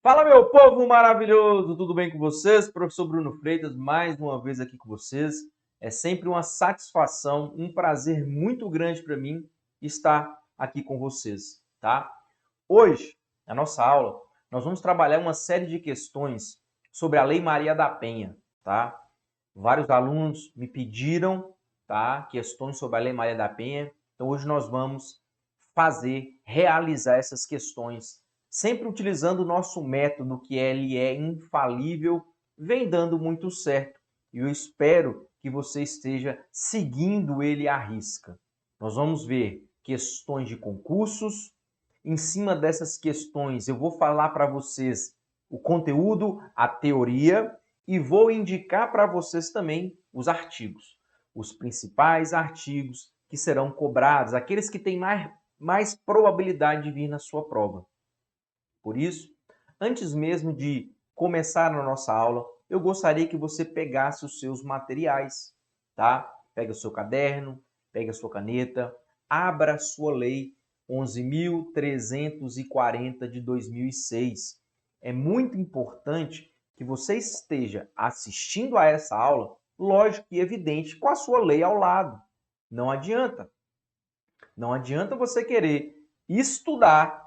Fala, meu povo maravilhoso! Tudo bem com vocês? Professor Bruno Freitas, mais uma vez aqui com vocês. É sempre uma satisfação, um prazer muito grande para mim estar aqui com vocês, tá? Hoje, na nossa aula, nós vamos trabalhar uma série de questões sobre a Lei Maria da Penha, tá? Vários alunos me pediram, tá, questões sobre a Lei Maria da Penha. Então hoje nós vamos realizar essas questões, sempre utilizando o nosso método, que ele é infalível, vem dando muito certo. E eu espero que você esteja seguindo ele à risca. Nós vamos ver questões de concursos. Em cima dessas questões, eu vou falar para vocês o conteúdo, a teoria, e vou indicar para vocês também os artigos, os principais artigos que serão cobrados, aqueles que têm mais probabilidade de vir na sua prova. Por isso, antes mesmo de começar a nossa aula, eu gostaria que você pegasse os seus materiais, tá? Pega o seu caderno, pega a sua caneta, abra a sua lei 11.340 de 2006. É muito importante que você esteja assistindo a essa aula, lógico e evidente, com a sua lei ao lado. Não adianta. Não adianta você querer estudar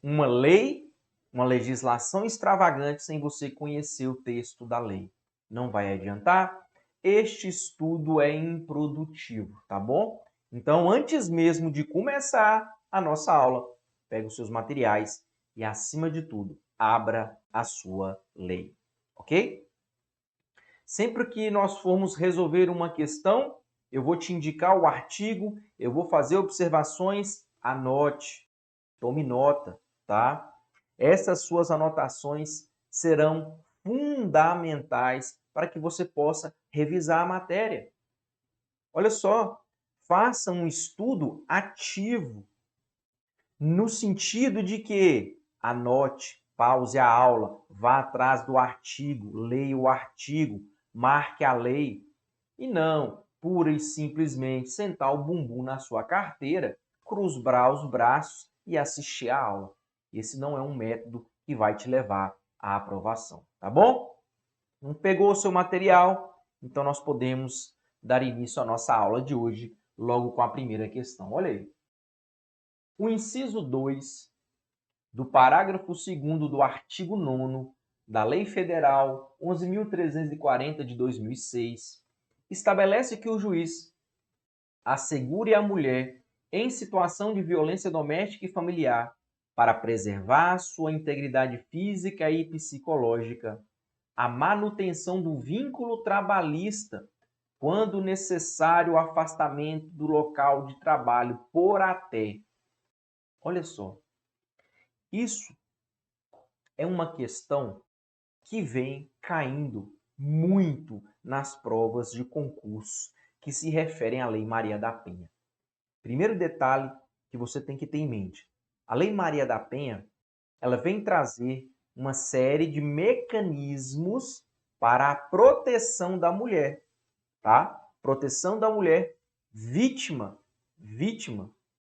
uma lei, uma legislação extravagante sem você conhecer o texto da lei. Não vai adiantar. Este estudo é improdutivo, tá bom? Então, antes mesmo de começar a nossa aula, pega os seus materiais e, acima de tudo, abra a sua lei, ok? Sempre que nós formos resolver uma questão, eu vou te indicar o artigo, eu vou fazer observações, anote, tome nota, tá? Essas suas anotações serão fundamentais para que você possa revisar a matéria. Olha só, faça um estudo ativo, no sentido de que anote, pause a aula, vá atrás do artigo, leia o artigo, marque a lei, e não pura e simplesmente sentar o bumbum na sua carteira, cruzar os braços e assistir a aula. Esse não é um método que vai te levar à aprovação, tá bom? Não pegou o seu material? Então nós podemos dar início à nossa aula de hoje, logo com a primeira questão. Olha aí. O inciso 2 do parágrafo 2º do artigo 9º da Lei Federal 11.340 de 2006 estabelece que o juiz assegure à mulher em situação de violência doméstica e familiar, para preservar sua integridade física e psicológica, a manutenção do vínculo trabalhista, quando necessário o afastamento do local de trabalho por até. Olha só, isso é uma questão que vem caindo muito nas provas de concurso que se referem à Lei Maria da Penha. Primeiro detalhe que você tem que ter em mente. A Lei Maria da Penha, ela vem trazer uma série de mecanismos para a proteção da mulher, tá? Proteção da mulher vítima,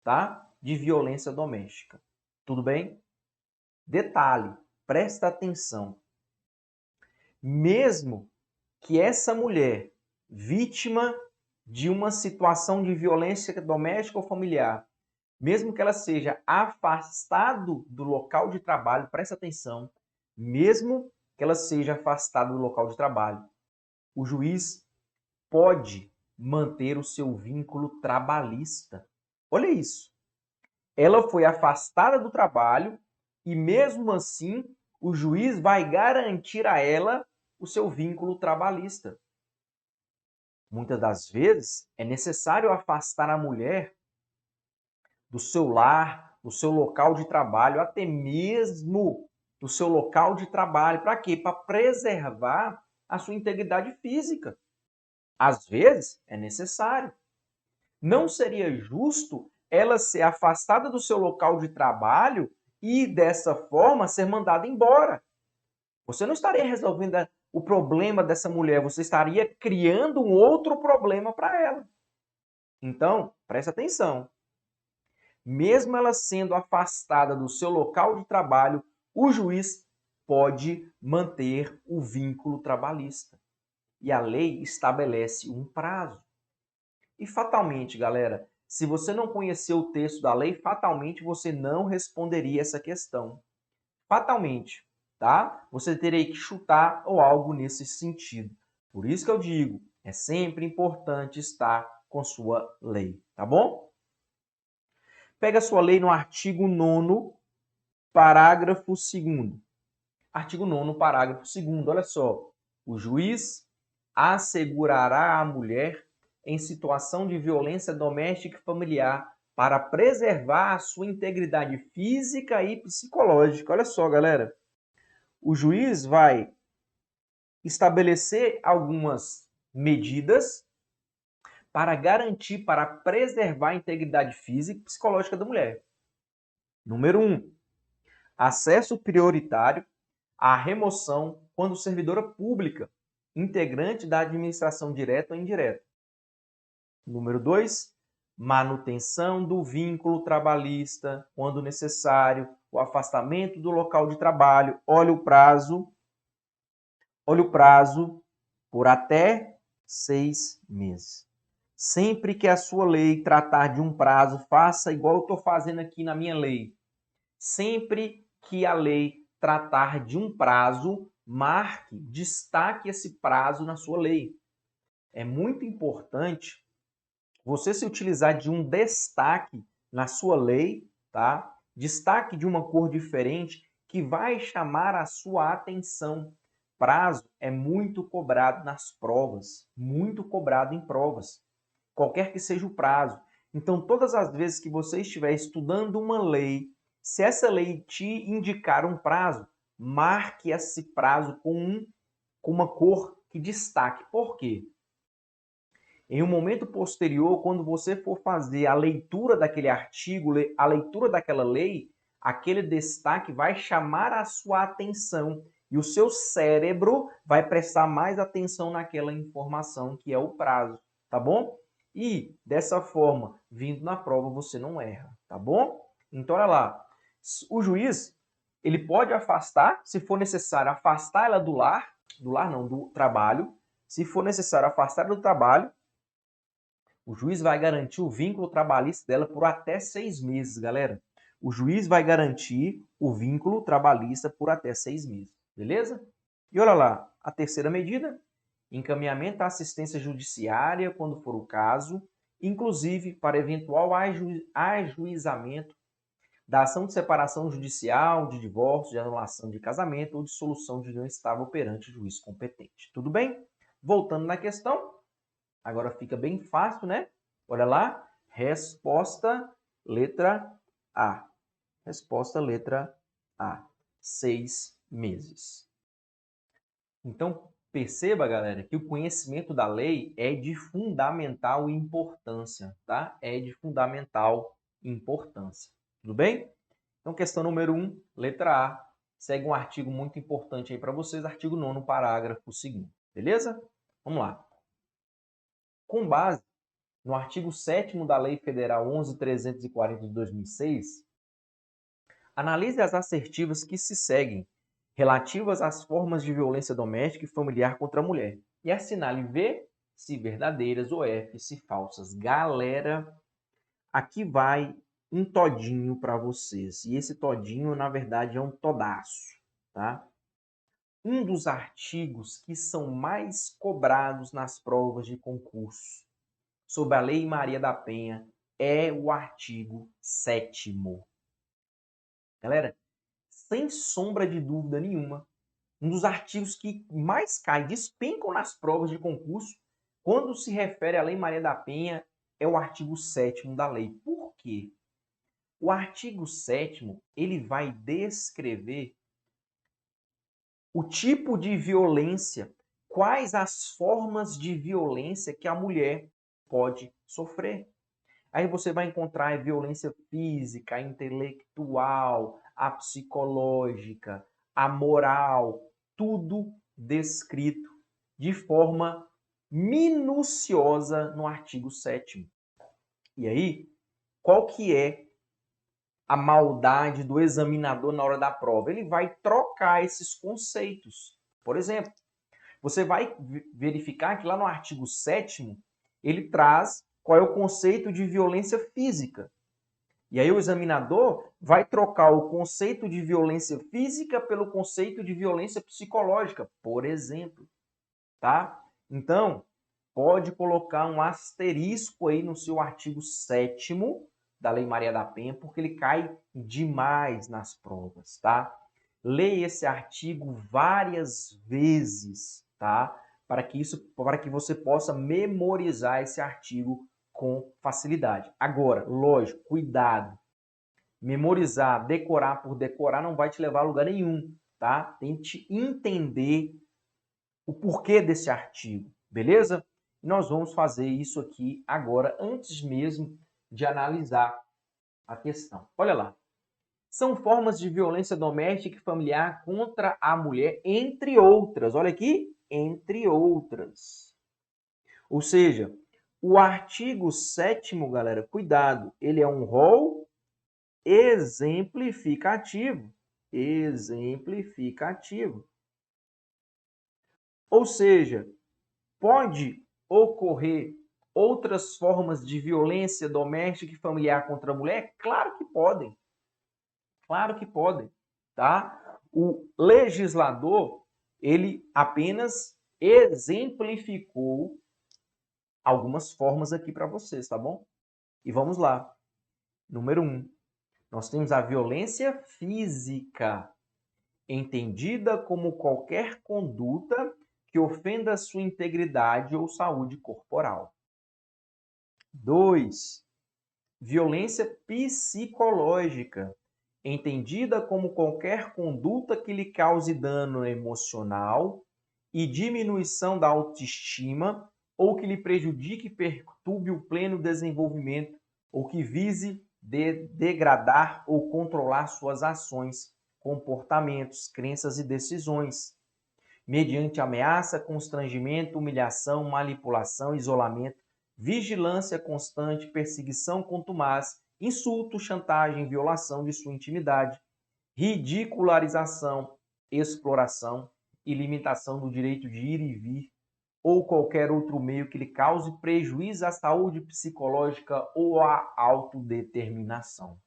tá? De violência doméstica. Tudo bem? Detalhe, presta atenção. Mesmo que essa mulher, vítima de uma situação de violência doméstica ou familiar, mesmo que ela seja afastada do local de trabalho, presta atenção, mesmo que ela seja afastada do local de trabalho, o juiz pode manter o seu vínculo trabalhista. Olha isso. Ela foi afastada do trabalho e, mesmo assim, o juiz vai garantir a ela o seu vínculo trabalhista. Muitas das vezes, é necessário afastar a mulher do seu lar, do seu local de trabalho, até mesmo do seu local de trabalho. Para quê? Para preservar a sua integridade física. Às vezes, é necessário. Não seria justo ela ser afastada do seu local de trabalho e, dessa forma, ser mandada embora. Você não estaria resolvendo o problema dessa mulher, você estaria criando um outro problema para ela. Então, presta atenção. Mesmo ela sendo afastada do seu local de trabalho, o juiz pode manter o vínculo trabalhista. E a lei estabelece um prazo. E fatalmente, galera, se você não conhecer o texto da lei, fatalmente você não responderia essa questão. Fatalmente, tá? Você teria que chutar ou algo nesse sentido. Por isso que eu digo, é sempre importante estar com sua lei, tá bom? Pega a sua lei no artigo 9º, parágrafo 2º. Artigo 9º, parágrafo 2º, olha só. O juiz assegurará à mulher em situação de violência doméstica e familiar para preservar a sua integridade física e psicológica. Olha só, galera. O juiz vai estabelecer algumas medidas para garantir, para preservar a integridade física e psicológica da mulher. Número 1. Acesso prioritário à remoção quando servidora pública, integrante da administração direta ou indireta. Número 2. Manutenção do vínculo trabalhista, quando necessário, o afastamento do local de trabalho. Olha o prazo por até 6 meses. Sempre que a sua lei tratar de um prazo, faça igual eu estou fazendo aqui na minha lei. Sempre que a lei tratar de um prazo, marque, destaque esse prazo na sua lei. É muito importante você se utilizar de um destaque na sua lei, tá? Destaque de uma cor diferente que vai chamar a sua atenção. Prazo é muito cobrado nas provas, muito cobrado em provas, qualquer que seja o prazo. Então, todas as vezes que você estiver estudando uma lei, se essa lei te indicar um prazo, marque esse prazo com uma cor que destaque. Por quê? Em um momento posterior, quando você for fazer a leitura daquele artigo, a leitura daquela lei, aquele destaque vai chamar a sua atenção e o seu cérebro vai prestar mais atenção naquela informação que é o prazo, tá bom? E dessa forma, vindo na prova, você não erra, tá bom? Então, olha lá, o juiz, ele pode afastar, se for necessário, afastar ela do trabalho. Se for necessário afastar ela do trabalho, o juiz vai garantir o vínculo trabalhista dela por até 6 meses, galera. O juiz vai garantir o vínculo trabalhista por até 6 meses, beleza? E olha lá, a terceira medida, encaminhamento à assistência judiciária, quando for o caso, inclusive para eventual ajuizamento da ação de separação judicial, de divórcio, de anulação de casamento ou de solução de união estável perante o juiz competente. Tudo bem? Voltando na questão, agora fica bem fácil, né? Olha lá, resposta letra A. Resposta letra A. 6 meses. Então, perceba, galera, que o conhecimento da lei é de fundamental importância, tá? É de fundamental importância. Tudo bem? Então, questão número 1, letra A. Segue um artigo muito importante aí para vocês, artigo 9º, parágrafo 2º. Beleza? Vamos lá. Com base no artigo 7º da Lei Federal 11.340 de 2006, analise as assertivas que se seguem relativas às formas de violência doméstica e familiar contra a mulher e assinale V se verdadeiras ou F se falsas. Galera, aqui vai um todinho para vocês. E esse todinho, na verdade, é um todaço, tá? Um dos artigos que são mais cobrados nas provas de concurso sobre a Lei Maria da Penha é o artigo 7º. Galera, sem sombra de dúvida nenhuma, um dos artigos que mais cai, despencam nas provas de concurso, quando se refere à Lei Maria da Penha, é o artigo 7º da lei. Por quê? O artigo 7º, ele vai descrever o tipo de violência, quais as formas de violência que a mulher pode sofrer. Aí você vai encontrar a violência física, a intelectual, a psicológica, a moral, tudo descrito de forma minuciosa no artigo 7º. E aí, qual que é a maldade do examinador na hora da prova. Ele vai trocar esses conceitos. Por exemplo, você vai verificar que lá no artigo 7º, ele traz qual é o conceito de violência física. E aí o examinador vai trocar o conceito de violência física pelo conceito de violência psicológica, por exemplo, tá? Então, pode colocar um asterisco aí no seu artigo 7º da Lei Maria da Penha, porque ele cai demais nas provas, tá? Leia esse artigo várias vezes, tá? Para que você possa memorizar esse artigo com facilidade. Agora, lógico, cuidado. Memorizar, decorar por decorar não vai te levar a lugar nenhum, tá? Tente entender o porquê desse artigo, beleza? Nós vamos fazer isso aqui agora, antes mesmo de analisar a questão. Olha lá. São formas de violência doméstica e familiar contra a mulher, entre outras. Olha aqui, entre outras. Ou seja, o artigo 7º, galera, cuidado, ele é um rol exemplificativo. Exemplificativo. Ou seja, pode ocorrer outras formas de violência doméstica e familiar contra a mulher? Claro que podem. Claro que podem, tá? O legislador, ele apenas exemplificou algumas formas aqui para vocês, tá bom? E vamos lá. Número 1. Nós temos a violência física, entendida como qualquer conduta que ofenda a sua integridade ou saúde corporal. 2. Violência psicológica, entendida como qualquer conduta que lhe cause dano emocional e diminuição da autoestima ou que lhe prejudique e perturbe o pleno desenvolvimento ou que vise degradar ou controlar suas ações, comportamentos, crenças e decisões, mediante ameaça, constrangimento, humilhação, manipulação, isolamento, vigilância constante, perseguição contumaz, insulto, chantagem, violação de sua intimidade, ridicularização, exploração e limitação do direito de ir e vir ou qualquer outro meio que lhe cause prejuízo à saúde psicológica ou à autodeterminação.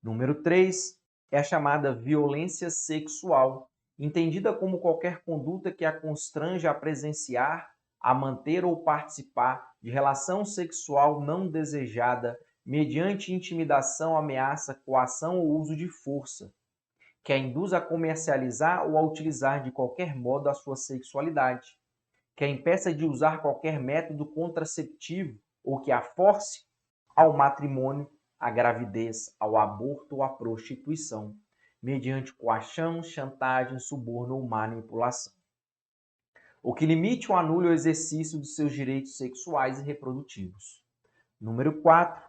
Número 3 é a chamada violência sexual, entendida como qualquer conduta que a constranja a presenciar, a manter ou participar de relação sexual não desejada mediante intimidação, ameaça, coação ou uso de força, que a induz a comercializar ou a utilizar de qualquer modo a sua sexualidade, que a impeça de usar qualquer método contraceptivo ou que a force ao matrimônio, à gravidez, ao aborto ou à prostituição, mediante coação, chantagem, suborno ou manipulação. O que limite ou anule o exercício de seus direitos sexuais e reprodutivos. Número 4.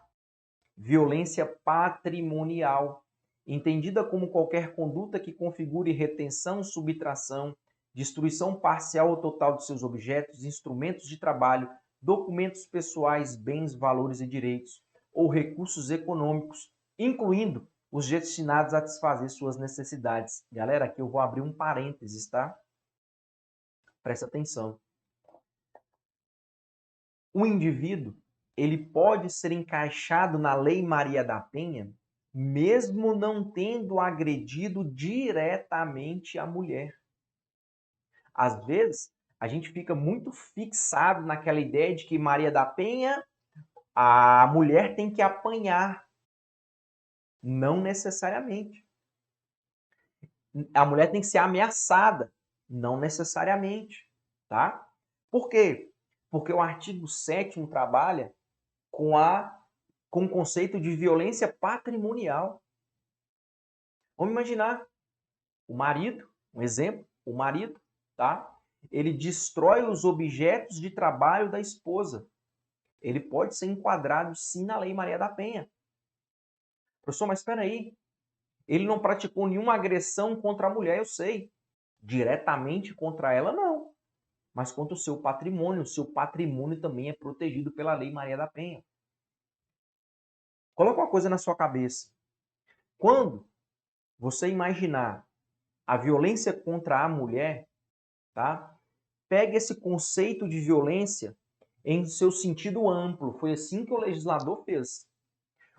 Violência patrimonial, entendida como qualquer conduta que configure retenção, subtração, destruição parcial ou total de seus objetos, instrumentos de trabalho, documentos pessoais, bens, valores e direitos, ou recursos econômicos, incluindo os destinados a satisfazer suas necessidades. Galera, aqui eu vou abrir um parênteses, tá? Presta atenção. O indivíduo, ele pode ser encaixado na Lei Maria da Penha, mesmo não tendo agredido diretamente a mulher. Às vezes, a gente fica muito fixado naquela ideia de que Maria da Penha, a mulher tem que apanhar. Não necessariamente. A mulher tem que ser ameaçada. Não necessariamente. Tá? Por quê? Porque o artigo 7º trabalha com o conceito de violência patrimonial. Vamos imaginar o marido, um exemplo, o marido, tá? Ele destrói os objetos de trabalho da esposa. Ele pode ser enquadrado sim na Lei Maria da Penha. Professor, mas espera aí. Ele não praticou nenhuma agressão contra a mulher, eu sei. Diretamente contra ela, não. Mas contra o seu patrimônio. O seu patrimônio também é protegido pela Lei Maria da Penha. Coloca uma coisa na sua cabeça. Quando você imaginar a violência contra a mulher, tá? Pegue esse conceito de violência em seu sentido amplo. Foi assim que o legislador fez.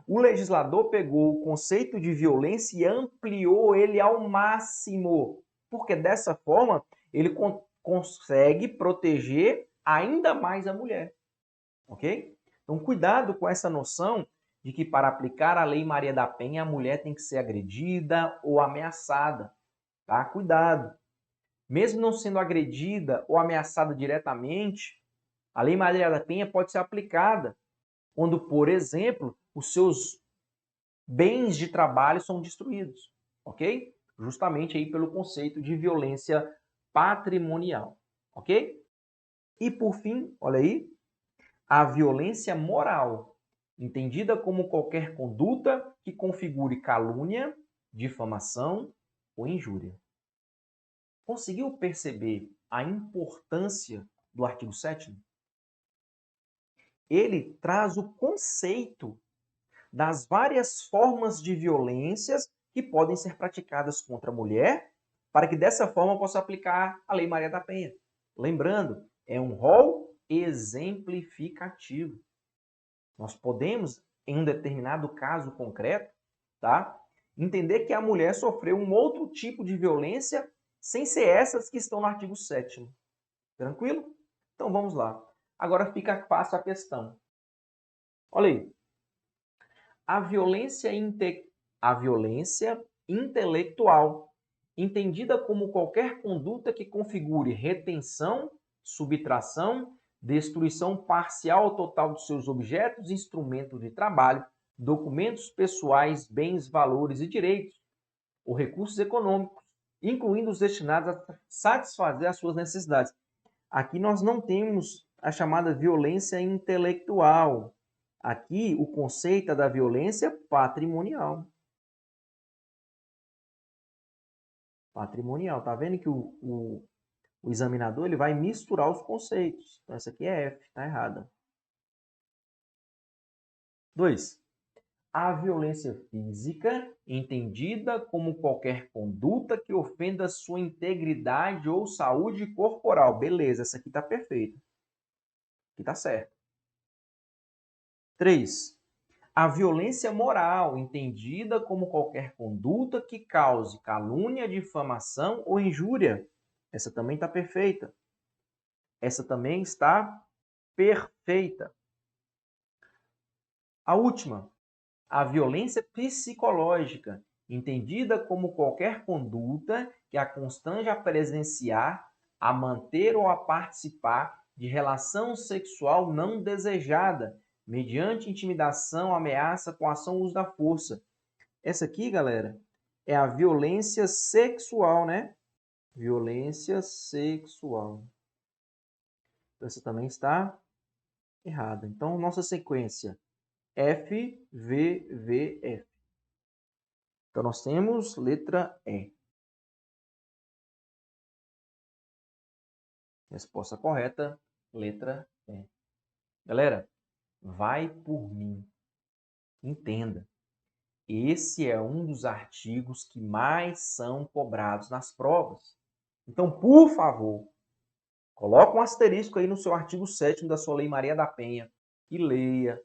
O legislador pegou o conceito de violência e ampliou ele ao máximo, porque dessa forma ele consegue proteger ainda mais a mulher, ok? Então, cuidado com essa noção de que para aplicar a Lei Maria da Penha a mulher tem que ser agredida ou ameaçada, tá? Cuidado. Mesmo não sendo agredida ou ameaçada diretamente, a Lei Maria da Penha pode ser aplicada quando, por exemplo, os seus bens de trabalho são destruídos, ok? Justamente aí pelo conceito de violência patrimonial, ok? E por fim, olha aí, a violência moral, entendida como qualquer conduta que configure calúnia, difamação ou injúria. Conseguiu perceber a importância do artigo 7º? Ele traz o conceito das várias formas de violências que podem ser praticadas contra a mulher, para que dessa forma possa aplicar a Lei Maria da Penha. Lembrando, é um rol exemplificativo. Nós podemos, em um determinado caso concreto, tá, entender que a mulher sofreu um outro tipo de violência sem ser essas que estão no artigo 7º. Tranquilo? Então vamos lá. Agora fica fácil a questão. Olha aí. A violência intelectual, entendida como qualquer conduta que configure retenção, subtração, destruição parcial ou total dos seus objetos, instrumentos de trabalho, documentos pessoais, bens, valores e direitos, ou recursos econômicos, incluindo os destinados a satisfazer as suas necessidades. Aqui nós não temos a chamada violência intelectual. Aqui o conceito é da violência patrimonial. Patrimonial. Tá vendo que o examinador ele vai misturar os conceitos. Então essa aqui é F, tá errada. 2. A violência física, entendida como qualquer conduta que ofenda sua integridade ou saúde corporal. Beleza, essa aqui tá perfeita. Aqui tá certo. 3. A violência moral, entendida como qualquer conduta que cause calúnia, difamação ou injúria. Essa também está perfeita. Essa também está perfeita. A última, a violência psicológica, entendida como qualquer conduta que a constrange a presenciar, a manter ou a participar de relação sexual não desejada, mediante intimidação, ameaça, coação ou uso da força. Essa aqui, galera, é a violência sexual, né? Violência sexual. Essa também está errada. Então, nossa sequência F, V, V, F. Então, nós temos letra E. Resposta correta, letra E. Galera, vai por mim. Entenda. Esse é um dos artigos que mais são cobrados nas provas. Então, por favor, coloque um asterisco aí no seu artigo 7º da sua Lei Maria da Penha e leia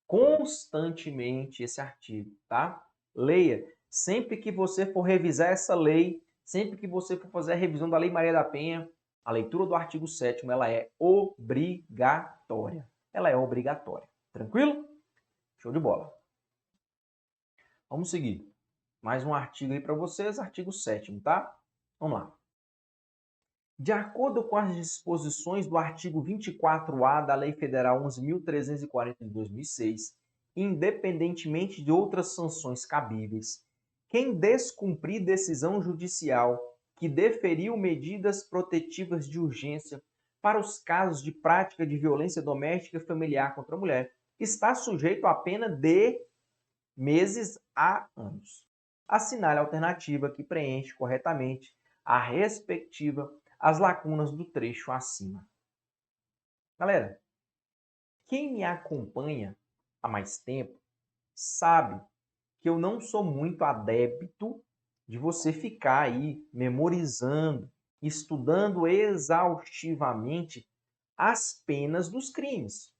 constantemente esse artigo, tá? Leia. Sempre que você for revisar essa lei, sempre que você for fazer a revisão da Lei Maria da Penha, a leitura do artigo 7º ela é obrigatória. Ela é obrigatória. Tranquilo? Show de bola. Vamos seguir. Mais um artigo aí para vocês, artigo 7º, tá? Vamos lá. De acordo com as disposições do artigo 24A da Lei Federal 11.340 de 2006, independentemente de outras sanções cabíveis, quem descumprir decisão judicial que deferiu medidas protetivas de urgência para os casos de prática de violência doméstica e familiar contra a mulher está sujeito à pena de meses a anos. Assinale a alternativa que preenche corretamente a respectiva as lacunas do trecho acima. Galera, quem me acompanha há mais tempo sabe que eu não sou muito adepto de você ficar aí memorizando, estudando exaustivamente as penas dos crimes.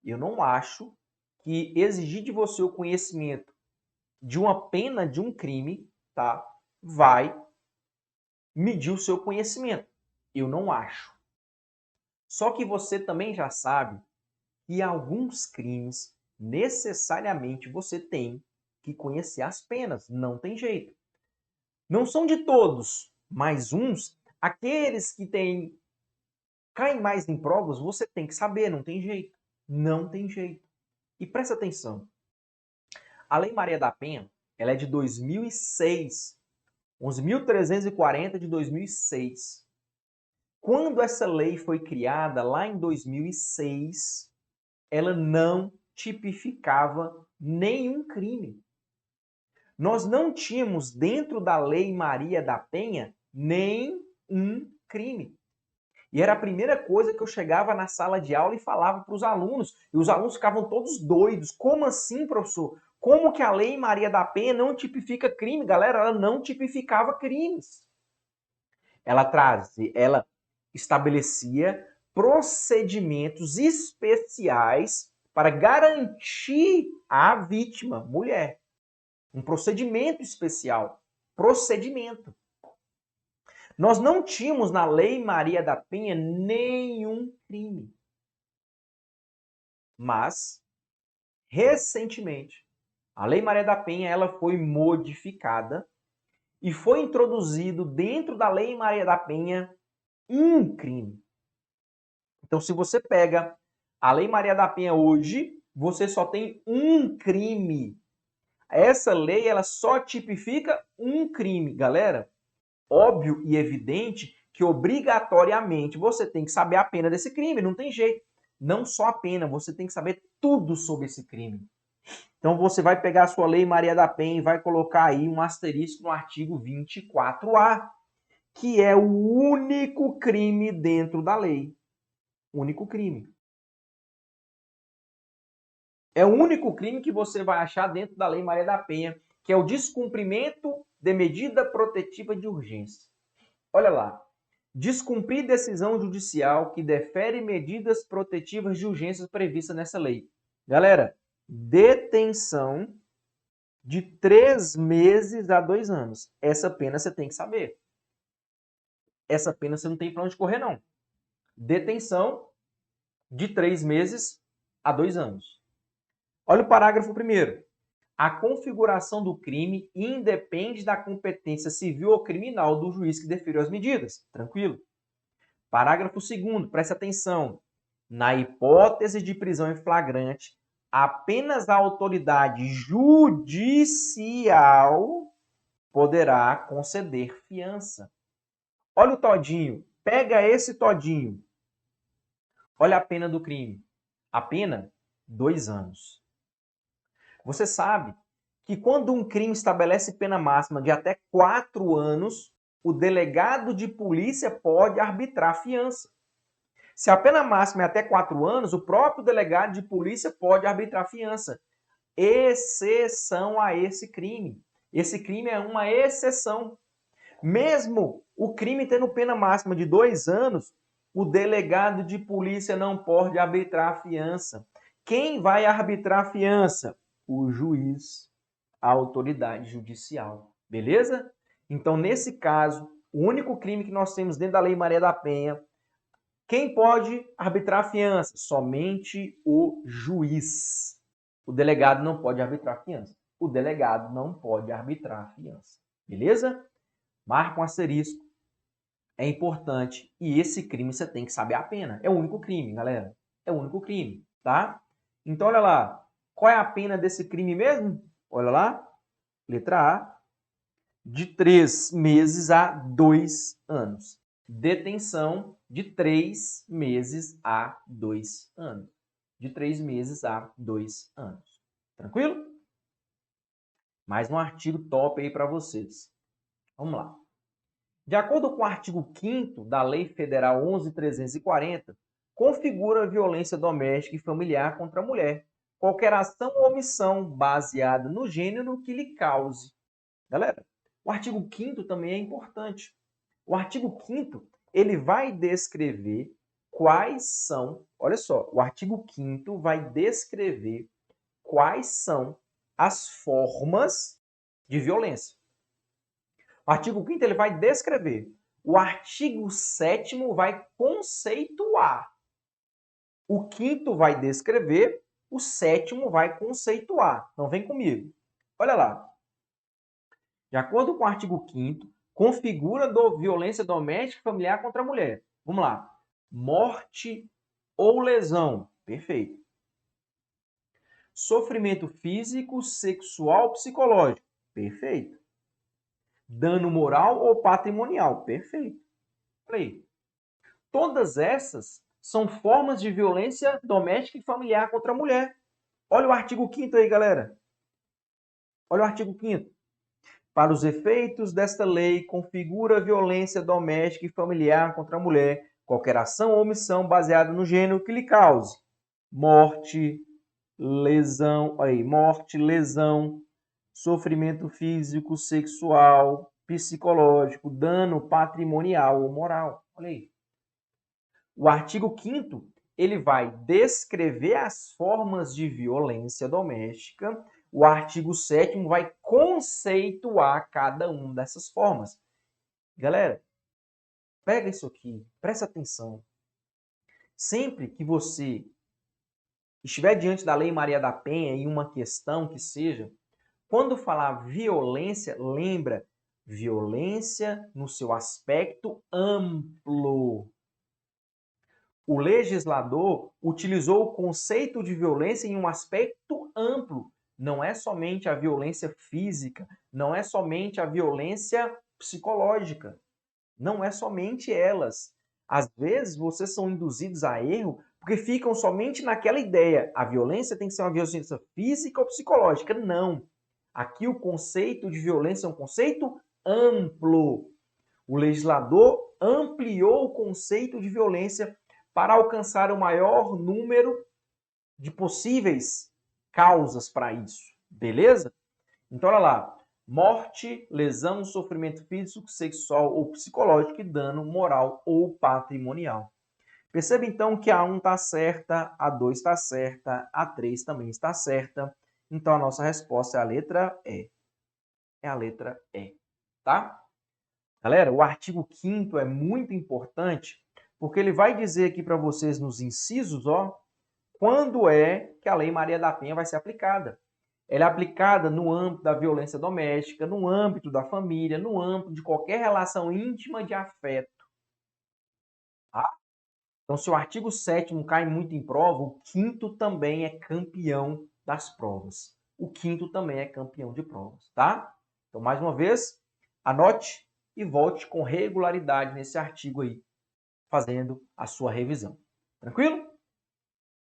Eu não acho que exigir de você o conhecimento de uma pena de um crime, tá, vai medir o seu conhecimento. Eu não acho. Só que você também já sabe que alguns crimes necessariamente você tem que conhecer as penas, não tem jeito. Não são de todos, mas uns, aqueles que caem mais em provas, você tem que saber, não tem jeito. Não tem jeito. E presta atenção. A Lei Maria da Penha, ela é de 2006. 11.340 de 2006. Quando essa lei foi criada, lá em 2006, ela não tipificava nenhum crime. Nós não tínhamos dentro da Lei Maria da Penha nem um crime. E era a primeira coisa que eu chegava na sala de aula e falava para os alunos. E os alunos ficavam todos doidos. Como assim, professor? Como que a Lei Maria da Penha não tipifica crime? Galera, ela não tipificava crimes. Ela estabelecia procedimentos especiais para garantir à vítima, mulher. Um procedimento especial. Procedimento. Nós não tínhamos na Lei Maria da Penha nenhum crime. Mas, recentemente, a Lei Maria da Penha ela foi modificada e foi introduzido dentro da Lei Maria da Penha um crime. Então, se você pega a Lei Maria da Penha hoje, você só tem um crime. Essa lei ela só tipifica um crime, galera. Óbvio e evidente que obrigatoriamente você tem que saber a pena desse crime, não tem jeito. Não só a pena, você tem que saber tudo sobre esse crime. Então você vai pegar a sua Lei Maria da Penha e vai colocar aí um asterisco no artigo 24A, que é o único crime dentro da lei. Único crime. É o único crime que você vai achar dentro da Lei Maria da Penha, que é o descumprimento de medida protetiva de urgência. Olha lá. Descumprir decisão judicial que defere medidas protetivas de urgência previstas nessa lei. Galera, detenção de 3 meses a 2 anos. Essa pena você tem que saber. Essa pena você não tem para onde correr, não. Detenção de 3 meses a 2 anos. Olha o parágrafo 1º. A configuração do crime independe da competência civil ou criminal do juiz que deferiu as medidas. Tranquilo? Parágrafo 2º, preste atenção. Na hipótese de prisão em flagrante, apenas a autoridade judicial poderá conceder fiança. Olha o todinho. Pega esse todinho. Olha a pena do crime. A pena, 2 anos. Você sabe que quando um crime estabelece pena máxima de até 4 anos, o delegado de polícia pode arbitrar fiança. Se a pena máxima é até 4 anos, o próprio delegado de polícia pode arbitrar fiança. Exceção a esse crime. Esse crime é uma exceção. Mesmo o crime tendo pena máxima de 2 anos, o delegado de polícia não pode arbitrar fiança. Quem vai arbitrar fiança? O juiz, a autoridade judicial. Beleza? Então, nesse caso, o único crime que nós temos dentro da Lei Maria da Penha, quem pode arbitrar fiança? Somente o juiz. O delegado não pode arbitrar fiança. O delegado não pode arbitrar fiança. Beleza? Marca um asterisco. É importante. E esse crime você tem que saber a pena. É o único crime, galera. É o único crime, tá? Então, olha lá. Qual é a pena desse crime mesmo? Olha lá. Letra A. De 3 meses a 2 anos. Detenção de 3 meses a 2 anos. De 3 meses a 2 anos. Tranquilo? Mais um artigo top aí para vocês. Vamos lá. De acordo com o artigo 5º da Lei Federal 11.340, configura a violência doméstica e familiar contra a mulher, qualquer ação ou omissão baseada no gênero que lhe cause. Galera, o artigo 5º também é importante. O artigo 5º, ele vai descrever quais são, olha só, o artigo 5º vai descrever quais são as formas de violência. O artigo 5º ele vai descrever. O artigo 7º vai conceituar. O 5º vai descrever, o 7º vai conceituar. Então, vem comigo. Olha lá. De acordo com o artigo 5º, configura violência doméstica e familiar contra a mulher. Vamos lá. Morte ou lesão. Perfeito. Sofrimento físico, sexual, psicológico. Perfeito. Dano moral ou patrimonial. Perfeito. Aí. Todas essas são formas de violência doméstica e familiar contra a mulher. Olha o artigo 5º aí, galera. Olha o artigo 5º. Para os efeitos desta lei, configura violência doméstica e familiar contra a mulher qualquer ação ou omissão baseada no gênero que lhe cause morte, lesão, sofrimento físico, sexual, psicológico, dano patrimonial ou moral. Olha aí. O artigo 5º, ele vai descrever as formas de violência doméstica. O artigo 7º vai conceituar cada uma dessas formas. Galera, pega isso aqui, presta atenção. Sempre que você estiver diante da Lei Maria da Penha em uma questão que seja, quando falar violência, lembra, violência no seu aspecto amplo. O legislador utilizou o conceito de violência em um aspecto amplo. Não é somente a violência física, não é somente a violência psicológica. Não é somente elas. Às vezes, vocês são induzidos a erro porque ficam somente naquela ideia. A violência tem que ser uma violência física ou psicológica. Não. Aqui o conceito de violência é um conceito amplo. O legislador ampliou o conceito de violência para alcançar o maior número de possíveis causas para isso. Beleza? Então, olha lá. Morte, lesão, sofrimento físico, sexual ou psicológico e dano moral ou patrimonial. Perceba, então, que a 1 está certa, a 2 está certa, a 3 também está certa. Então, a nossa resposta é a letra E. É a letra E, tá? Galera, o artigo 5º é muito importante porque ele vai dizer aqui para vocês nos incisos, ó, quando é que a Lei Maria da Penha vai ser aplicada. Ela é aplicada no âmbito da violência doméstica, no âmbito da família, no âmbito de qualquer relação íntima de afeto. Tá? Então, se o artigo 7º cai muito em prova, o 5º também é campeão das provas. O 5º também é campeão de provas, tá? Então, mais uma vez, anote e volte com regularidade nesse artigo aí, fazendo a sua revisão. Tranquilo?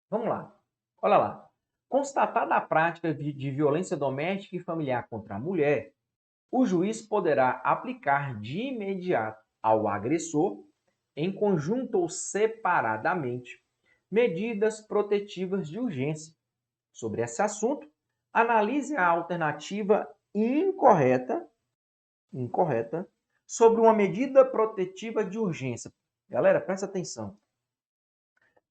Vamos lá. Olha lá. Constatada a prática de violência doméstica e familiar contra a mulher, o juiz poderá aplicar de imediato ao agressor, em conjunto ou separadamente, medidas protetivas de urgência. Sobre esse assunto, analise a alternativa incorreta sobre uma medida protetiva de urgência. Galera, presta atenção.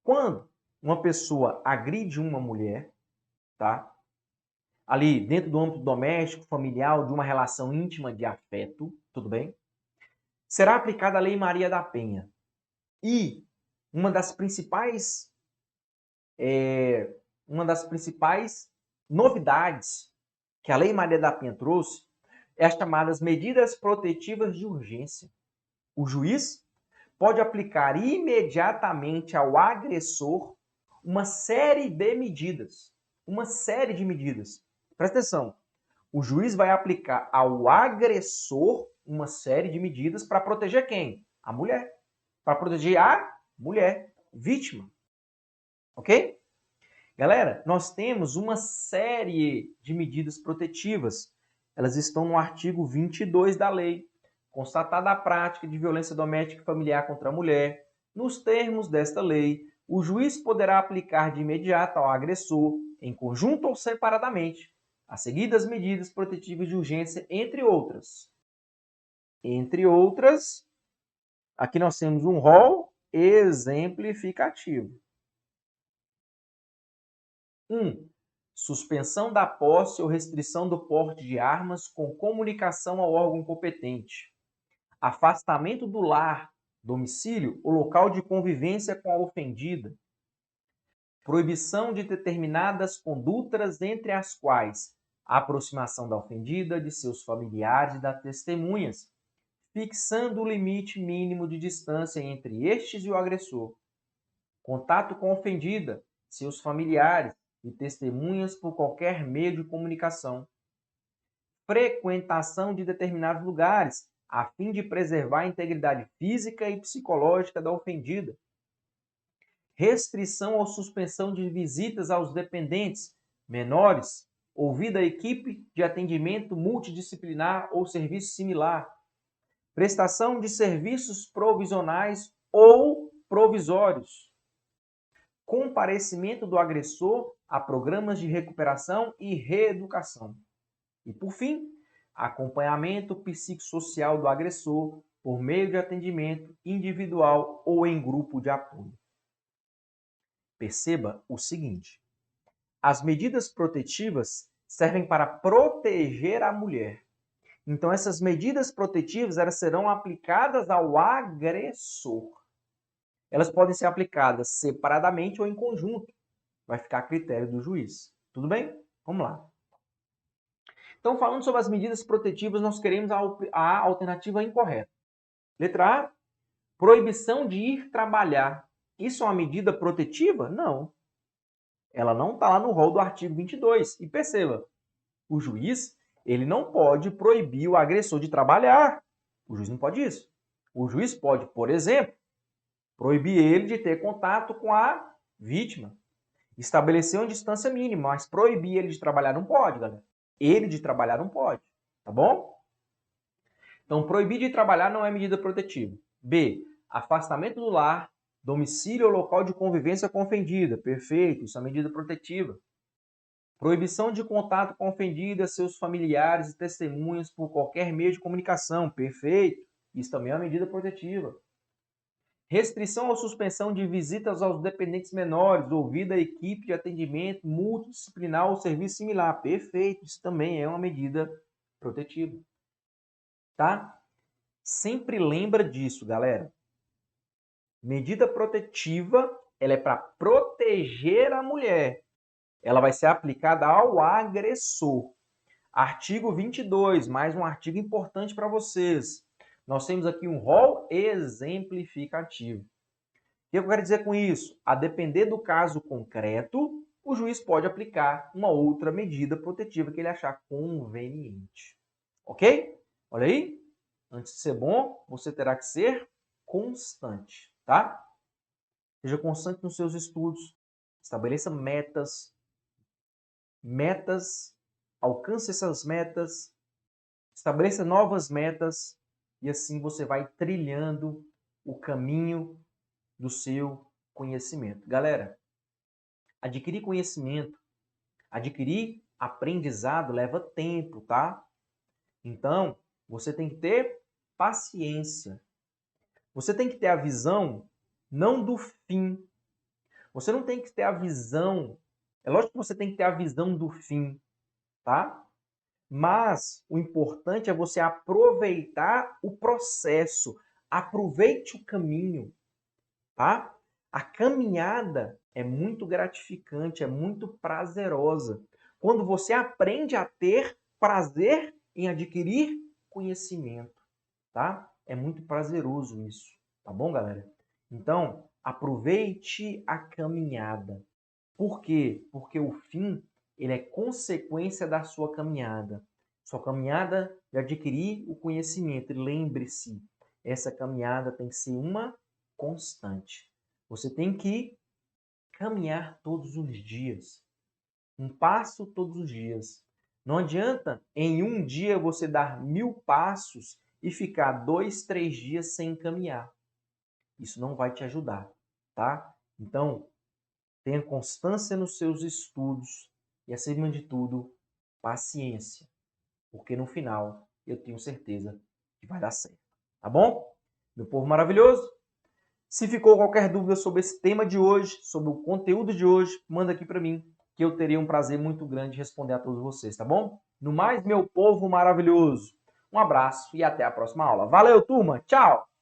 Quando uma pessoa agride uma mulher, tá? Ali dentro do âmbito doméstico, familiar, de uma relação íntima de afeto, tudo bem? Será aplicada a Lei Maria da Penha. E uma das principais novidades que a Lei Maria da Penha trouxe é as chamadas medidas protetivas de urgência. O juiz pode aplicar imediatamente ao agressor uma série de medidas. Presta atenção. O juiz vai aplicar ao agressor uma série de medidas para proteger quem? A mulher. Para proteger a mulher, vítima. Ok? Galera, nós temos uma série de medidas protetivas. Elas estão no artigo 22 da lei. Constatada a prática de violência doméstica e familiar contra a mulher, nos termos desta lei, o juiz poderá aplicar de imediato ao agressor em conjunto ou separadamente, a seguir das medidas protetivas de urgência, entre outras. Entre outras, aqui nós temos um rol exemplificativo. 1. Suspensão da posse ou restrição do porte de armas com comunicação ao órgão competente. Afastamento do lar, domicílio ou local de convivência com a ofendida. Proibição de determinadas condutas, entre as quais a aproximação da ofendida, de seus familiares e das testemunhas, fixando o limite mínimo de distância entre estes e o agressor. Contato com a ofendida, seus familiares e testemunhas por qualquer meio de comunicação. Frequentação de determinados lugares, a fim de preservar a integridade física e psicológica da ofendida. Restrição ou suspensão de visitas aos dependentes menores, ouvida a equipe de atendimento multidisciplinar ou serviço similar. Prestação de serviços provisionais ou provisórios. Comparecimento do agressor a programas de recuperação e reeducação. E, por fim, acompanhamento psicossocial do agressor por meio de atendimento individual ou em grupo de apoio. Perceba o seguinte: as medidas protetivas servem para proteger a mulher. Então, essas medidas protetivas elas serão aplicadas ao agressor. Elas podem ser aplicadas separadamente ou em conjunto. Vai ficar a critério do juiz. Tudo bem? Vamos lá. Então, falando sobre as medidas protetivas, nós queremos a alternativa incorreta. Letra A, proibição de ir trabalhar. Isso é uma medida protetiva? Não. Ela não está lá no rol do artigo 22. E perceba, o juiz ele não pode proibir o agressor de trabalhar. O juiz não pode isso. O juiz pode, por exemplo, proibir ele de ter contato com a vítima. Estabelecer uma distância mínima, mas proibir ele de trabalhar não pode, galera. Ele de trabalhar não pode, tá bom? Então, proibir de trabalhar não é medida protetiva. B, afastamento do lar, domicílio ou local de convivência com a ofendida. Perfeito, isso é medida protetiva. Proibição de contato com a ofendida, seus familiares e testemunhas por qualquer meio de comunicação. Perfeito, isso também é uma medida protetiva. Restrição ou suspensão de visitas aos dependentes menores, ouvida a equipe de atendimento multidisciplinar ou serviço similar. Perfeito, isso também é uma medida protetiva. Tá? Sempre lembra disso, galera. Medida protetiva, ela é para proteger a mulher. Ela vai ser aplicada ao agressor. Artigo 22, mais um artigo importante para vocês. Nós temos aqui um rol exemplificativo. O que eu quero dizer com isso? A depender do caso concreto, o juiz pode aplicar uma outra medida protetiva que ele achar conveniente. Ok? Olha aí. Antes de ser bom, você terá que ser constante, tá? Seja constante nos seus estudos. Estabeleça metas. Alcance essas metas. Estabeleça novas metas. E assim você vai trilhando o caminho do seu conhecimento. Galera, adquirir conhecimento, adquirir aprendizado leva tempo, tá? Então, você tem que ter paciência. Você tem que ter a visão não do fim. Você não tem que ter a visão. É lógico que você tem que ter a visão do fim, tá? Mas o importante é você aproveitar o processo. Aproveite o caminho, tá? A caminhada é muito gratificante, é muito prazerosa. Quando você aprende a ter prazer em adquirir conhecimento, tá? É muito prazeroso isso, tá bom, galera? Então, aproveite a caminhada. Por quê? Porque o fim, ele é consequência da sua caminhada. Sua caminhada de adquirir o conhecimento. E lembre-se, essa caminhada tem que ser uma constante. Você tem que caminhar todos os dias. Um passo todos os dias. Não adianta em um dia você dar 1000 passos e ficar 2, 3 dias sem caminhar. Isso não vai te ajudar, tá? Então, tenha constância nos seus estudos, e, acima de tudo, paciência. Porque no final eu tenho certeza que vai dar certo. Tá bom? Meu povo maravilhoso? Se ficou qualquer dúvida sobre esse tema de hoje, sobre o conteúdo de hoje, manda aqui para mim, que eu teria um prazer muito grande em responder a todos vocês, tá bom? No mais, meu povo maravilhoso, um abraço e até a próxima aula. Valeu, turma! Tchau!